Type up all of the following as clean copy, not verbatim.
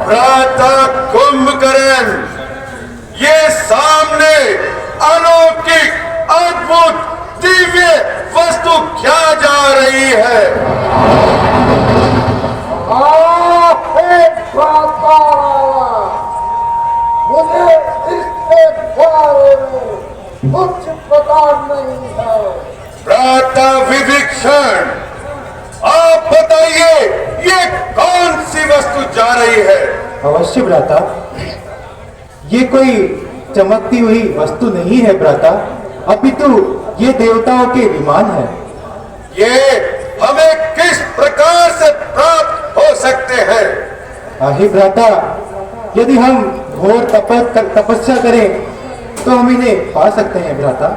भ्राता कुंभकर्ण, ये सामने अलौकिक अद्भुत दिव्य वस्तु क्या जा रही है? मुझे इसके बारे में कुछ पता नहीं है। भ्राता विभीषण, आप बताइए ये कौन सी वस्तु जा रही है? अवश्य भ्राता, ये कोई चमकती हुई वस्तु नहीं है भ्राता, अपितु ये देवताओं के विमान है। ये हमें किस प्रकार से प्राप्त हो सकते हैं? आही भ्राता, यदि हम घोर तपस्या करें तो हम इन्हें पा सकते हैं भ्राता।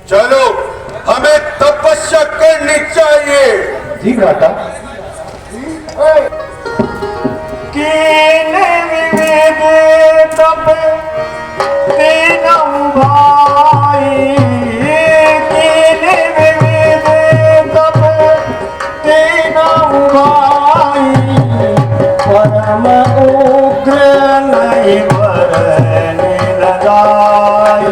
चलो, हमें तपस्या करनी चाहिए। जी भ्राता। तप तीनों भाई, तप तीनों भाई, परम उग्र नहीं वरने लगाई।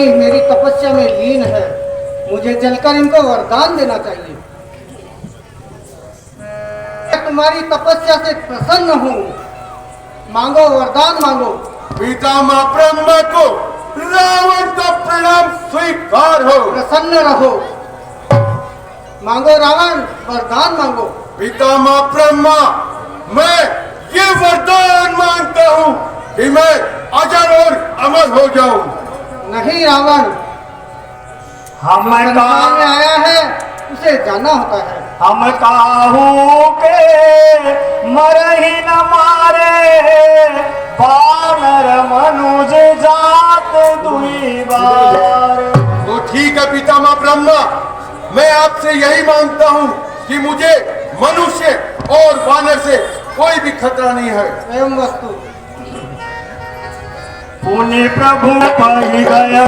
मेरी तपस्या में लीन है, मुझे जलकर इनको वरदान देना चाहिए। मैं तुम्हारी तपस्या से प्रसन्न हूँ, मांगो वरदान मांगो। पितामह ब्रह्मा को रावण का प्रणाम स्वीकार हो। प्रसन्न रहो, मांगो रावण, वरदान मांगो। पितामह ब्रह्मा, मैं ये वरदान मांगता हूँ कि मैं अजर और अमर हो जाऊं। नहीं रावण, हम संसार में आया है, उसे जाना होता है। हम काहू के मर ही न मारे, वानर मनुज जात दुई बार। तो ठीक है पितामह ब्रह्मा, मैं आपसे यही मांगता हूँ कि मुझे मनुष्य और वानर से कोई भी खतरा नहीं है। स्वयं वस्तु पुण्य प्रभु पाई गया।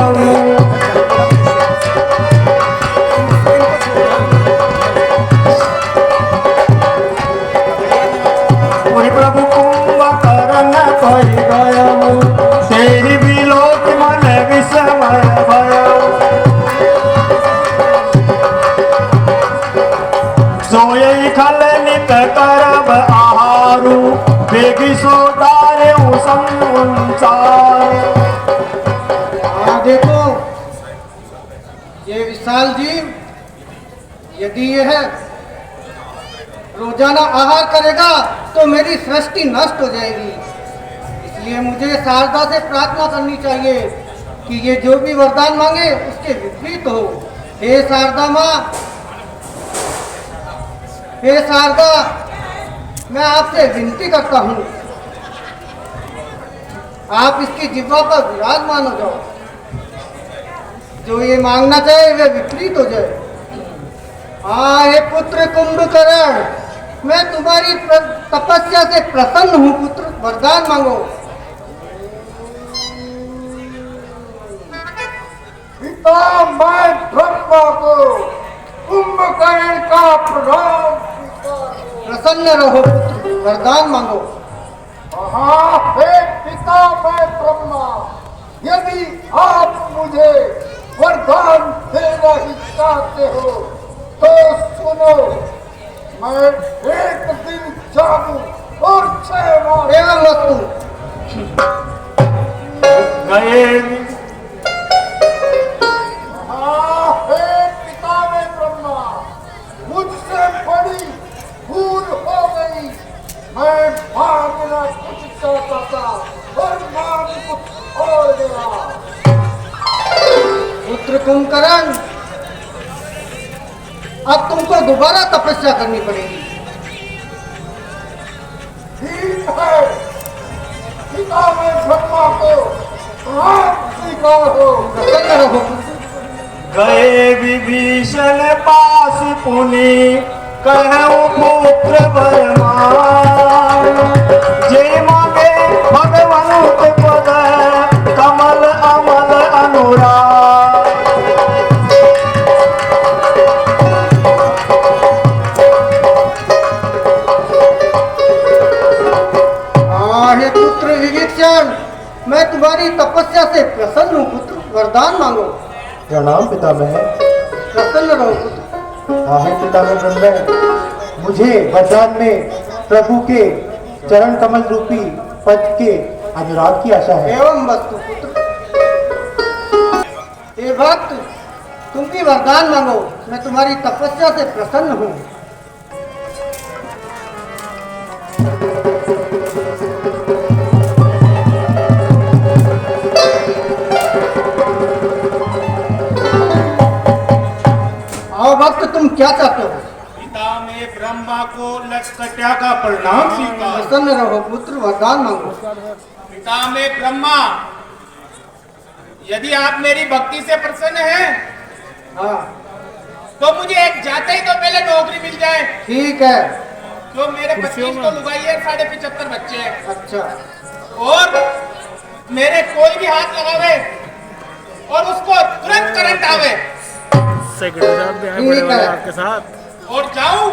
प्रभु कुंभकर्ण पाई गया, तेरी भी लोक मन विस्मय भया। सोई खल नित करब आहारू, बेगी सोदारे संसार। देखो, ये विशाल जीव यदि यह रोजाना आहार करेगा तो मेरी सृष्टि नष्ट हो जाएगी। इसलिए मुझे शारदा से प्रार्थना करनी चाहिए कि ये जो भी वरदान मांगे उसके विपरीत हो। हे शारदा माँ, हे शारदा, मैं आपसे विनती करता हूँ, आप इसकी जिह्वा पर विराजमान हो जाओ। जो ये मांगना चाहे वे विपरीत हो जाए। हाँ हे पुत्र कुंभकर्ण, मैं तुम्हारी तपस्या से प्रसन्न हूँ पुत्र, वरदान मांगो। पिता, मैं ब्रह्मा को कुंभकर्ण का प्रणाम। प्रसन्न रहो पुत्र, वरदान मांगो। हाँ हे पिता, मैं ब्रह्मा, यदि आप मुझे वरदान देना ही चाहते हो तो सुनो, मैं एक दिन जागू और 6 माह एवं वस्तु गए। हाँ हे पिता में ब्रह्मा, मुझसे बड़ी भूल हो गई। मैं मांगना कुछ चाहता था और मांग कुछ कुंभकर्ण, अब तुमको दोबारा तपस्या करनी पड़ेगी। ठीक है, पिता में ब्रह्मा को आप स्वीकार हो। प्रसन्न रहो। गए विभीषण पास पुनि कहूँ पुत्र बरमान, जे मांगे भगवान पद कमल अमल अनुराग। हे पुत्र विभीषण, मैं तुम्हारी तपस्या से प्रसन्न हूँ पुत्र, वरदान मांगो। प्रणाम पितामह। प्रसन्न रहो पुत्र। आहे पितामह ब्रह्म, मुझे वरदान में प्रभु के चरण कमल रूपी पद के अनुराग की आशा है। एवं वस्तु पुत्र। हे भक्त, तुम भी वरदान मांगो, मैं तुम्हारी तपस्या से प्रसन्न हूँ। आओ भक्त, तुम क्या चाहते हो? पिता में ब्रह्मा को लटकट्या का परिणाम स्वीकार। प्रसन्न रहो पुत्र, वरदान मांगो। पिता में ब्रह्मा, यदि आप मेरी भक्ति से प्रसन्न हैं, हाँ तो मुझे एक जाते ही तो पहले नौकरी मिल जाए। ठीक है। तो मेरे 25 तो लुगाई है, 75 बच्चे हैं, अच्छा, और मेरे कोई भी हाथ लगावे और उसको तुरंत करंट आवे सेक्रेटरी साहब भी आए बड़े वाले आपके साथ, और जाऊं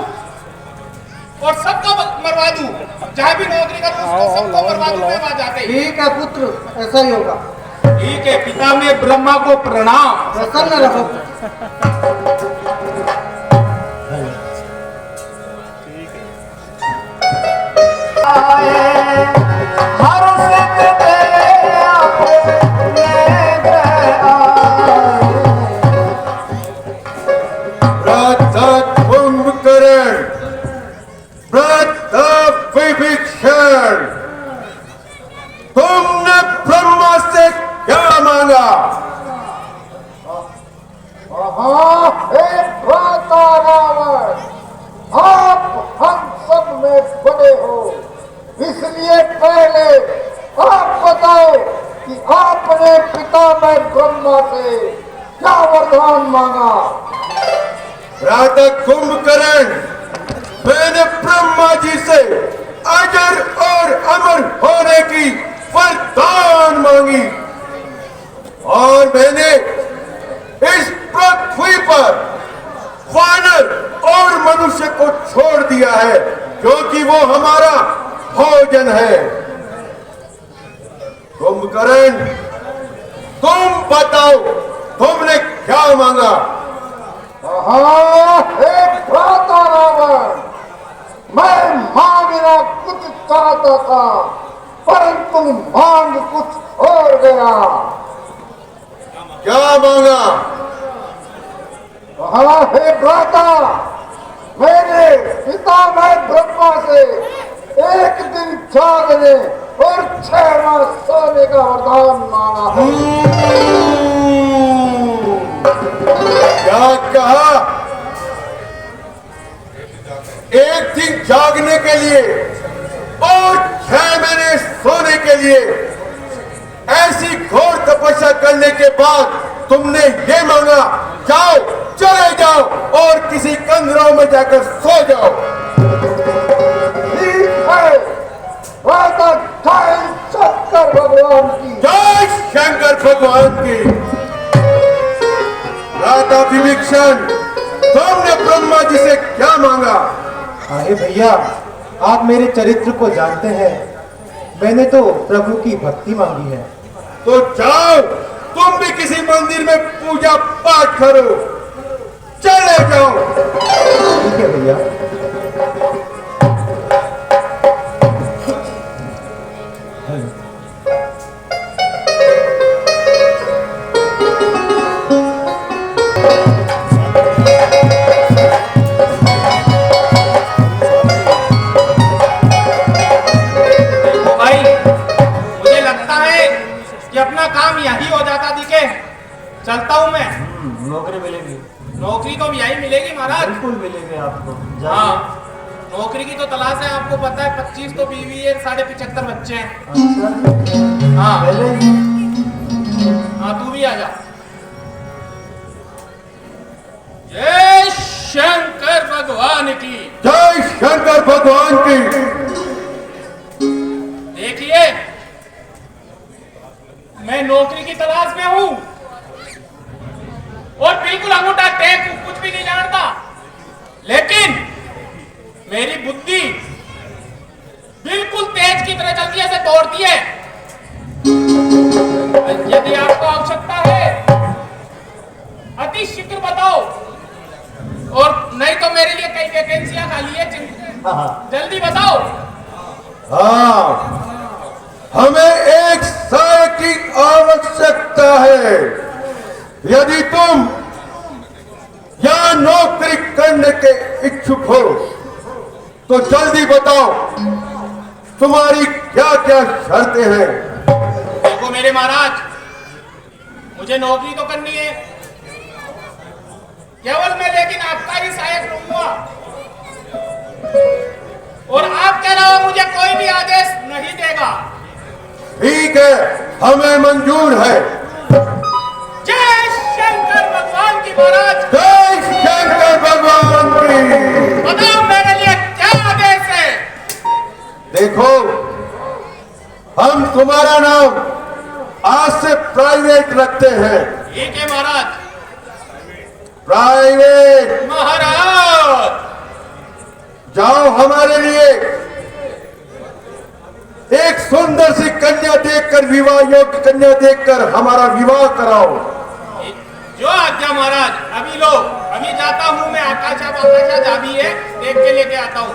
और सबको मरवा दूं, जहां भी नौकरी करूं उसको सबको मरवा दूं मैं वहां जाते ही। ठीक है पुत्र, ऐसा ही होगा। ठीक है, पिता में ब्रह्मा को प्रणाम। प्रसन्न रहो। कुंभकर्ण, विभीषण, तुमने ब्रह्मा से क्या मांगा? रावण, आप हम सब में बड़े हो, इसलिए पहले आप बताओ कि आपने पिता में ब्रह्मा से क्या वरदान मांगा? राधा कुंभकर्ण, मैंने ब्रह्मा जी से अजर और अमर होने की वरदान मांगी, और मैंने इस पृथ्वी पर वानर और मनुष्य को छोड़ दिया है, क्योंकि वो हमारा भोजन है। कुंभकर्ण, तुम बताओ तुमने क्या मांगा? हे भ्राता रावण, मैं मांगना कुछ चाहता था, परंतु मांग कुछ और गया। क्या मांगा? हे भ्राता, मैंने पिता में ब्रह्मा से एक दिन जागने और 6 मास सोने का वरदान मांगा है। क्या कहा? एक दिन जागने के लिए और 6 महीने सोने के लिए, ऐसी घोर तपस्या करने के बाद तुमने ये मांगा? जाओ, चले जाओ और किसी कंदरों में जाकर सो जाओ। ठीक है, जय शंकर भगवान की। जय शंकर भगवान की। राधा विभीषण, तुमने ब्रह्मा जी से क्या मांगा? अरे भैया, आप मेरे चरित्र को जानते हैं, मैंने तो प्रभु की भक्ति मांगी है। तो जाओ, तुम भी किसी मंदिर में पूजा पाठ करो, चले जाओ। ठीक है भैया। चलता हूँ मैं। नौकरी मिलेगी, नौकरी तो यही मिलेगी महाराज। बिल्कुल मिलेगी आपको। हाँ, नौकरी की तो तलाश है, आपको पता है 25 तो बीवी है, 75 बच्चे हैं। अच्छा, हाँ पहले हाँ, तू भी आ जा। जय शंकर भगवान की। जय शंकर भगवान की। देखिए, मैं नौकरी की तलाश में हूं और बिल्कुल अंगूठा टेक कुछ भी नहीं जानता, लेकिन मेरी बुद्धि बिल्कुल तेज की तरह चलती है, ऐसे दौड़ती है। यदि आपको आवश्यकता है अति शीघ्र बताओ, और नहीं तो मेरे लिए कई वैकेंसियां खाली है, जल्दी बताओ। हाँ, हमें एक सहायक की आवश्यकता है। यदि तुम यहां नौकरी करने के इच्छुक हो तो जल्दी बताओ तुम्हारी क्या क्या शर्तें हैं। देखो मेरे महाराज, मुझे नौकरी तो करनी है केवल मैं, लेकिन आपका ही सहायक रहूंगा और आपके अलावा मुझे कोई भी आदेश नहीं देगा। ठीक है, हमें मंजूर है। जय शंकर भगवान की महाराज। जय शंकर भगवान की। बताओ मेरे लिए क्या आदेश है। देखो, हम तुम्हारा नाम आज से प्राइवेट रखते हैं। ठीक है महाराज। प्राइवेट। महाराज जाओ, हमारे लिए एक सुंदर सी कन्या देखकर, विवाह योग्य कन्या देखकर हमारा विवाह कराओ। जो आज्ञा महाराज। अभी लो, अभी जाता हूँ मैं। आकाशा चाबी है, देख के लेके आता हूँ।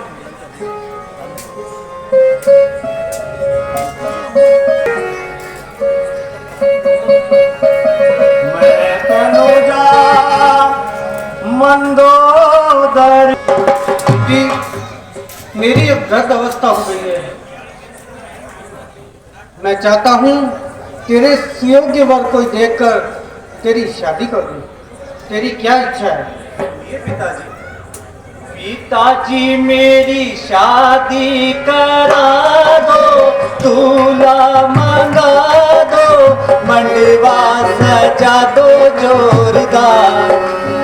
मैं तनुजा मंदोदर। जी, मेरी अब वृद्ध अवस्था हो गई है। मैं चाहता हूँ तेरे सुयोग्य वर कोई देखकर तेरी शादी कर दूं। तेरी क्या इच्छा है? ये पिताजी, पिताजी मेरी शादी करा दो, दूल्हा मंगा दो, मंडवा सजा दो जोरदार।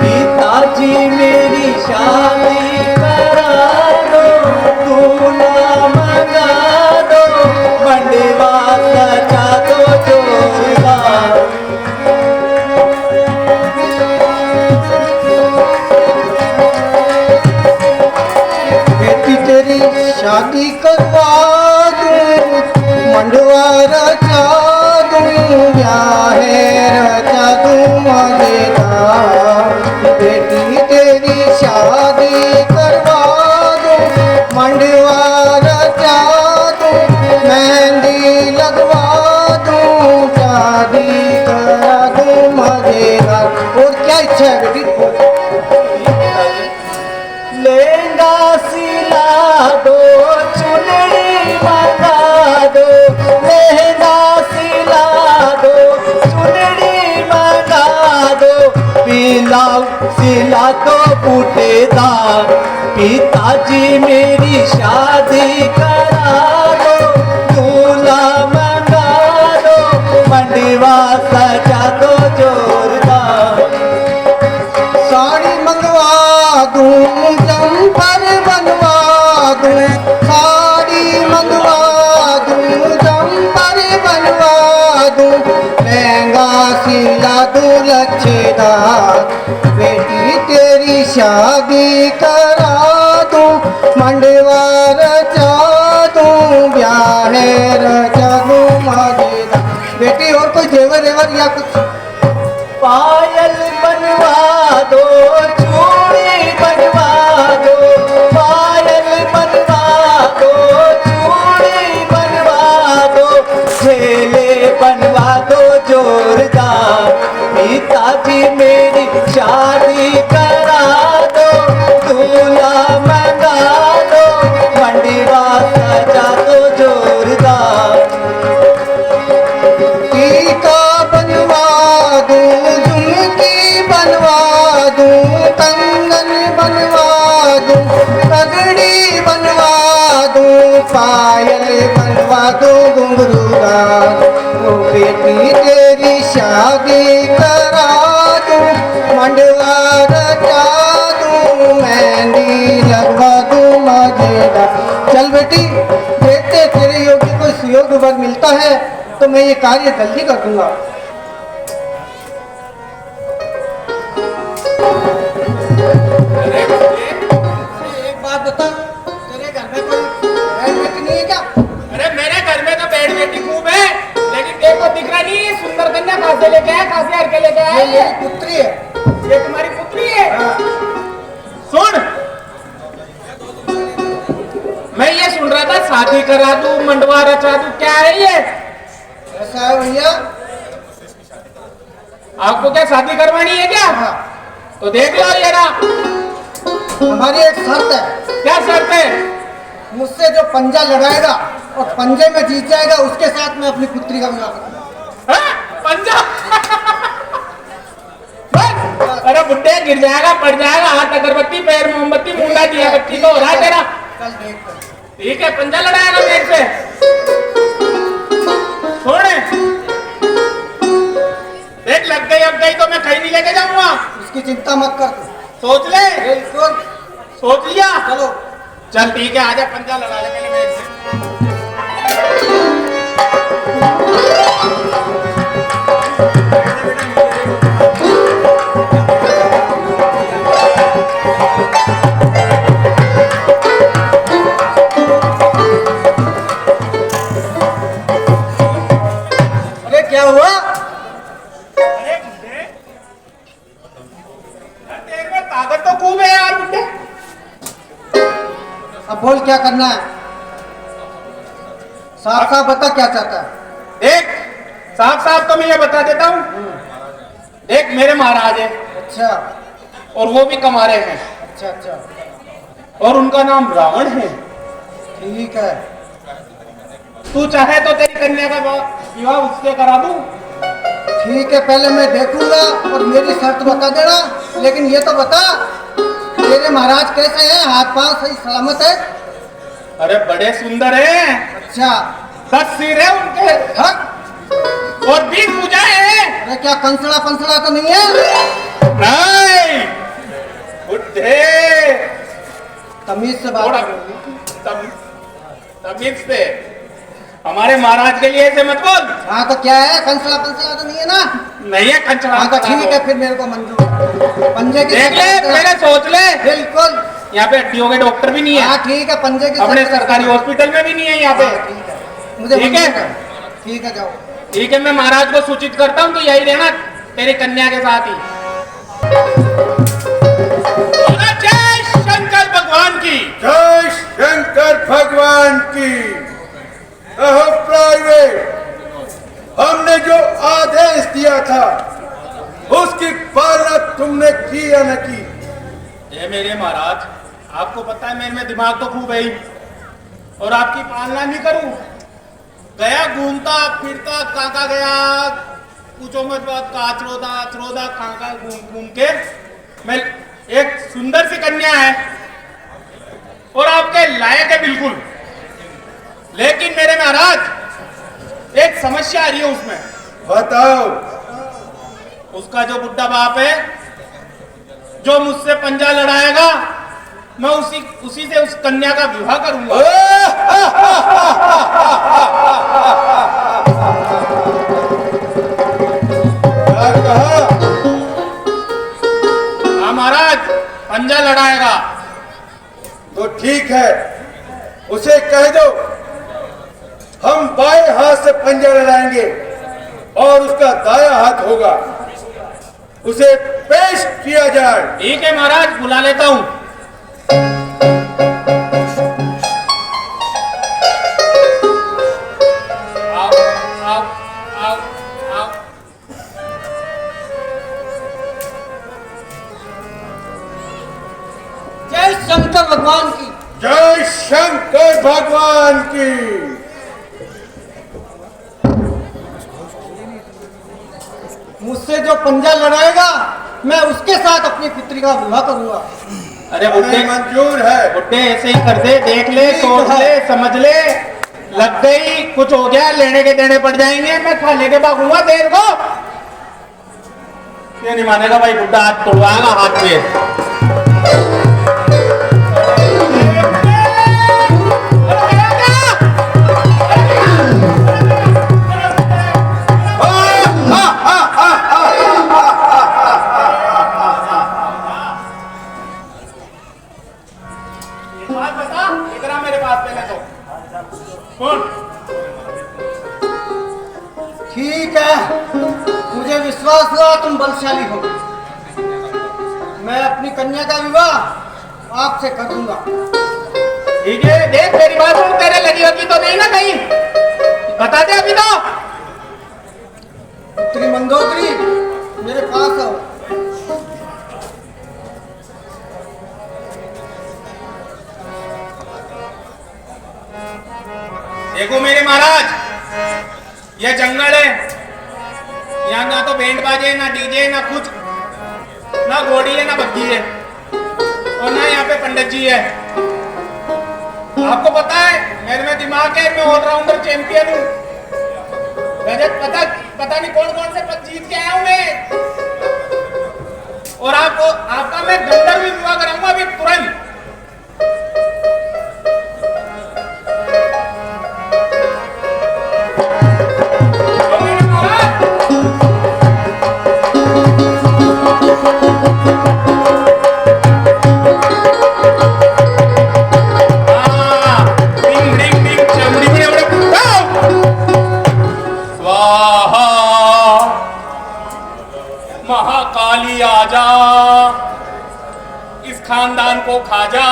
पिताजी मेरी शादी करा दो, दूल्हा मंगा दो, मंडवा सजा दो जोरदार। बेटी तेरी शादी करवा दूं, मंडवा रचा दूं, ब्याहे रचा दूं मजेदार। बेटी तेरी शादी करवा दूं, मंडवा रचा दूं, मेहंदी लगवा दूं, शादी करा दूं मजेदार। और क्या इच्छा है बेटी? लहंगा सिला दो, चुनरी मंगा दो, लहंगा सिला दो, चुनरी मंगा दो, पीला सिला दो बूटेदार। पिताजी मेरी शादी करा दो, दूल्हा मंगा दो, मंडवा सजा दो जोरदार। साड़ी मंगवा दूं, जंपर बनवा दूं, साड़ी मंगवा दूं, जंपर बनवा दूं, लहंगा सिला दूं लच्छेदार। बेटी तेरी शादी करा दूं, मंडवा रचा दूं, ब्याहे रचा दूं मजेदार। बेटी और कोई जेवर वेवर या कुछ? पायल बनवा दो, चूड़ी बनवा दो, पायल बनवा दो, चूड़ी बनवा दो, झेले बनवा दो जोरदार। पिताजी मेरी शादी करा दो, दूल्हा मंगा दो, मंडवा सजा दो जोरदार। टीका बनवा दूं, बेटी तेरी शादी करा दूं, मंडवा रचा दूं, मेहंदी लगवा दूं मजेदा। चल बेटी, देखते तेरे योग्य कोई सुयोग्य वर मिलता है तो मैं ये कार्य जल्दी कर दूंगा। एक बात बता, तेरे घर में कोई बैड बेटी नहीं है क्या? अरे मेरे घर में तो बैड बेटी खूब है, लेकिन देखो दिख रहा नहीं है सुंदर कन्या कहाँ से लेके आया, कहाँ से हर के लेके आया? ये मेरी पुत्री है। ये तुम्हारी पुत्री है? सुन, मैं ये सुन रहा था शादी करा दूं, मंडवा रचा दूं, क्या है ये? ऐसा है भैया, आपको क्या शादी करवानी है क्या? तो देख लो ये ना। हमारी एक शर्त है। क्या शर्त है? मुझसे जो पंजा लगाएगा और पंजे में जीत जाएगा उसके साथ मैं अपनी पुत्री का विवाह करूंगा। हाँ? पंजा? बस। अरे बुड्ढे गिर जाएगा, पड़ जाएगा, हाथ अगरबत्ती, पैर मोमबत्ती, मुंडा दिया बत्ती तो हो रहा है तेरा। कल देख कर। ठीक है, पंजा लड़ाएगा मेरे से। छोड़े, देख लग गई, अब गई तो मैं कहीं नहीं लेके जाऊंगा। उसकी चिंता मत कर तू। सोच ले। बिल्कुल। सोच लिया? चलो चल ठीक है, आजा पंजा लड़ा ले पहले मेरे से। अरे क्या हुआ? अरे बुड्ढे, यार तेरे में ताकत तो खूब है यार बुड्ढे। अब बोल क्या करना है? साफ साफ बता क्या चाहता है। देख, साफ साफ तो मैं ये बता देता हूँ। देख मेरे महाराज है अच्छा और वो भी कमारे हैं, अच्छा अच्छा, और उनका नाम रावण है। ठीक है। तू चाहे तो तेरी कन्या का विवाह उससे करा दूं। ठीक है, पहले मैं देखूंगा और मेरी शर्त बता देना। लेकिन ये तो बता, तेरे महाराज कैसे हैं? हाथ पांव सही सलामत है? अरे बड़े सुंदर हैं, अच्छा। 10 सिर है उनके हट। और 20 भुजाएं हैं। अरे क्या कंसड़ा पंसड़ा तो नहीं है? नहीं बुड्ढे, तमीज से बात थोड़ा करो। तमीज से। हमारे महाराज के लिए ऐसे मत बोल। हाँ तो क्या है? कंसड़ा पंसड़ा तो नहीं है ना? नहीं है कंचड़ा। हाँ तो ठीक है, फिर मेरे को मंजूर है। पंजे की देख ले, पहले सोच ले। बिल्कुल। यहाँ पे हड्डियों के डॉक्टर भी नहीं है। हाँ ठीक है, पंजे की अपने शर्त सरकारी रखना। हॉस्पिटल में भी नहीं है यहाँ पे। हाँ, ठीक है, मुझे ठीक है? मंजूर ठीक है, जाओ। ठीक है, मैं महाराज को सूचित करता हूँ, तो यही रहना तेरी कन्या के साथ ही। जय शंकर भगवान की। जय शंकर भगवान की। अहो प्राइवेट, हमने जो आदेश दिया था उसकी पालना तुमने की या न की? ये मेरे महाराज, आपको पता है मेरे में दिमाग तो खूब है ही, और आपकी पालना नहीं करूं? गया घूमता फिरता, काका गया, पूछो मत बात, काचरोदा चरोदा काका घूम घूम के मैं एक सुंदर सी कन्या है और आपके लायक है बिल्कुल। लेकिन मेरे महाराज एक समस्या आ रही है उसमें। बताओ। उसका जो बुड्ढा बाप है, जो मुझसे पंजा लड़ाएगा, मैं उसी से उस कन्या का विवाह करूंगा। क्या कहा? हाँ महाराज, पंजा लड़ाएगा। तो ठीक है, उसे कह दो हम बाएं हाथ से पंजा लड़ाएंगे और उसका दायां हाथ होगा। उसे पेश किया जाए। ठीक है महाराज, बुला लेता हूं। आओ, आओ, आओ, आओ। जय शंकर भगवान की। जय शंकर भगवान की। मुझसे जो पंजा लड़ाएगा मैं उसके साथ अपनी पुत्री का विवाह करूंगा। अरे बुड्ढे, हमें मंजूर है। बुड्ढे ऐसे ही कर दे, देख ले, सोच ले, समझ ले। लग गई, कुछ हो गया, लेने के देने पड़ जाएंगे, मैं खा लेके भागूंगा देर को। ये नहीं मानेगा भाई, बुड्ढा हाथ तोड़वाएगा हाथ पे। बात बता, इधर आ मेरे पास पहले तो। कौन? ठीक है, मुझे विश्वास हुआ तुम बलशाली हो। मैं अपनी कन्या का विवाह आपसे कर दूंगा। ठीक है, देख मेरी बात सुन, तेरे लगी होगी तो नहीं ना कहीं, बता दे अभी तो। पुत्री मंदोदरी मेरे पास आओ। देखो मेरे महाराज, यह जंगल है, यहाँ ना तो बैंड बाजे, ना डीजे, ना कुछ, ना घोड़ी है, ना बग्घी है, और ना यहाँ पे पंडित जी है। आपको पता है मेरे में दिमाग है, मैं ऑलराउंडर चैंपियन हूँ। रजत पता नहीं कौन कौन से पद जीत के आया हूँ मैं। और आपका मैं गंधर्व विवाह कराऊंगा अभी तुरंत। महाकाली आजा, इस खानदान को खा जा।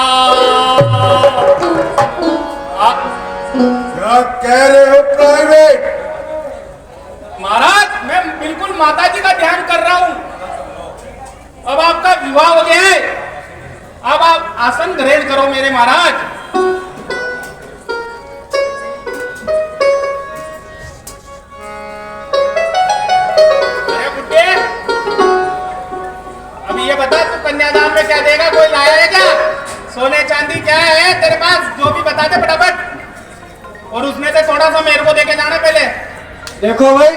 क्या कह रहे हो प्राइवेट? महाराज मैं बिल्कुल माता जी का ध्यान कर रहा हूं। अब आपका विवाह हो गया है, अब आप आसन ग्रहण करो मेरे महाराज। ये बता तू कन्यादान में क्या देगा, कोई लाया है क्या? सोने चांदी क्या है तेरे पास, जो भी बता दे फटाफट। और उसमें से थोड़ा सा मेरे को देके जाना पहले। देखो भाई,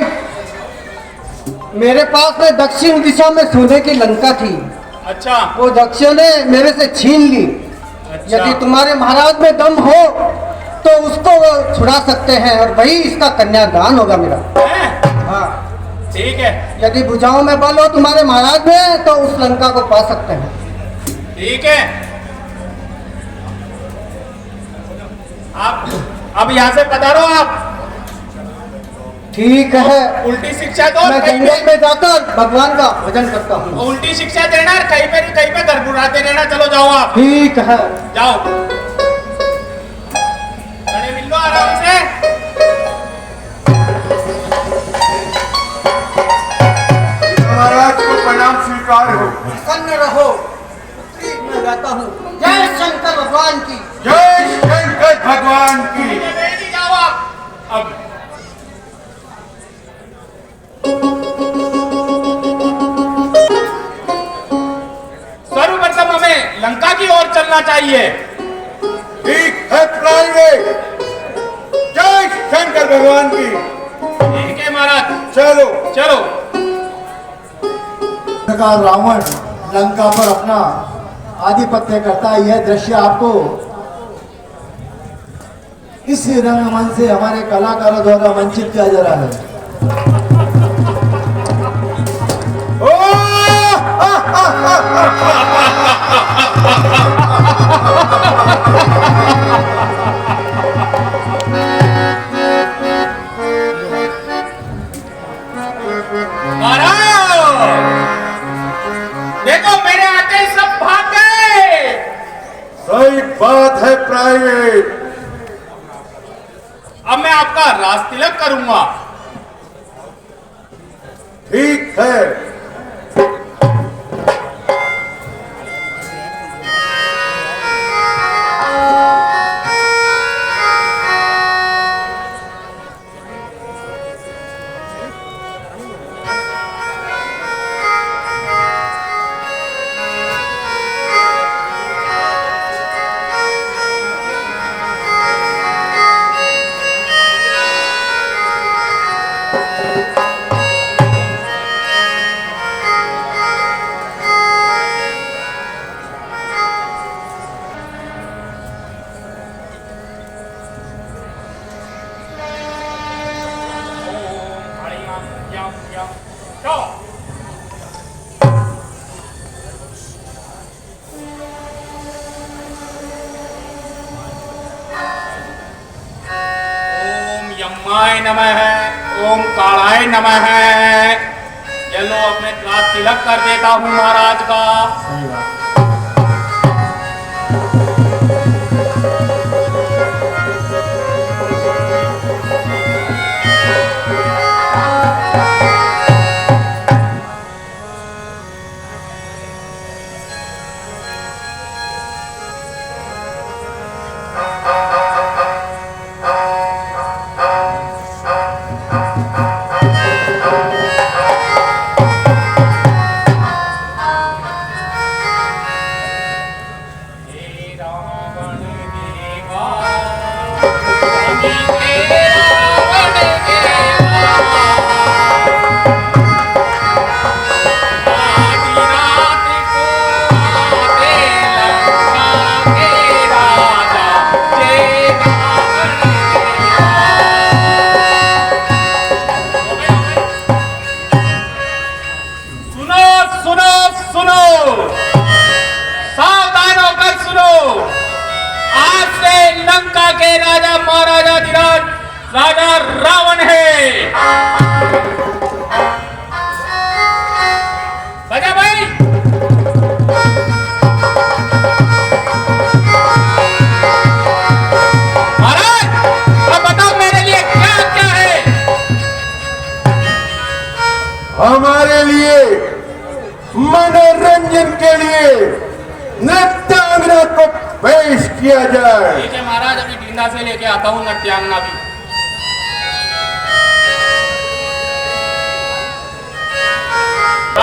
मेरे पास में दक्षिण दिशा में सोने की लंका थी। अच्छा। वो दक्ष ने मेरे से छीन ली। अच्छा। यदि तुम्हारे महाराज में दम हो तो उसको छुड़ा सकते हैं, और वही इसका कन्यादान होगा मेरा। हाँ ठीक है। यदि भुजाओं में बल हो तुम्हारे महाराज में तो उस लंका को पा सकते हैं। ठीक है, आप अब यहाँ से पधारो आप। ठीक है, उल्टी शिक्षा दो, मैं जंगल में जाकर भगवान का भजन करता हूँ। उल्टी शिक्षा देना, कहीं पे घर बुलाते रहना। चलो जाओ आप। ठीक है, जाओ, खड़े मिल लो आराम से। महाराज को प्रणाम स्वीकार हो। प्रसन्न रहो। मैं गाता हूँ जय शंकर भगवान की। जय शंकर भगवान की। जाओ आप। अब सर्वप्रथम हमें लंका की ओर चलना चाहिए। ठीक है प्राइवेट, जय शंकर भगवान की। ठीक है महाराज, चलो चलो। प्रकार रावण लंका पर अपना आधिपत्य करता है, यह दृश्य आपको इस रंगमंच से हमारे कलाकारों द्वारा वंचित किया जा रहा है। देखो मेरे आते सब भाग गए। सही बात है प्राइवेट। अब मैं आपका राज तिलक करूंगा। ठीक है। यम यम चो ओम यम्माय नमः ओम कालाय नमः। ये लो अपने क्लास तिलक कर देता हूँ महाराज का। राजा महाराजा धीराज राजा रावण है। बजा भाई। महाराज अब बताओ मेरे लिए क्या क्या है। हमारे लिए मनोरंजन के लिए नृत्यांगना को पेश किया जाए। ठीक है महाराज, अभी ढींढा से लेके आता हूँ नृत्यांगना भी।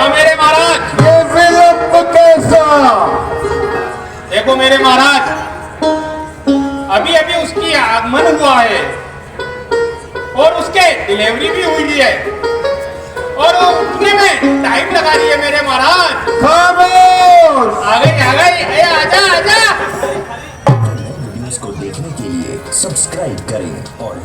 मेरे महाराज ये विलंब कैसा? देखो मेरे महाराज, अभी अभी उसकी आगमन हुआ है और उसके डिलीवरी भी हुई है और वो उठने में टाइम लगा रही है मेरे महाराज। खामोश! आ गई आजा आजा। वीडियोस को देखने के लिए सब्सक्राइब करें और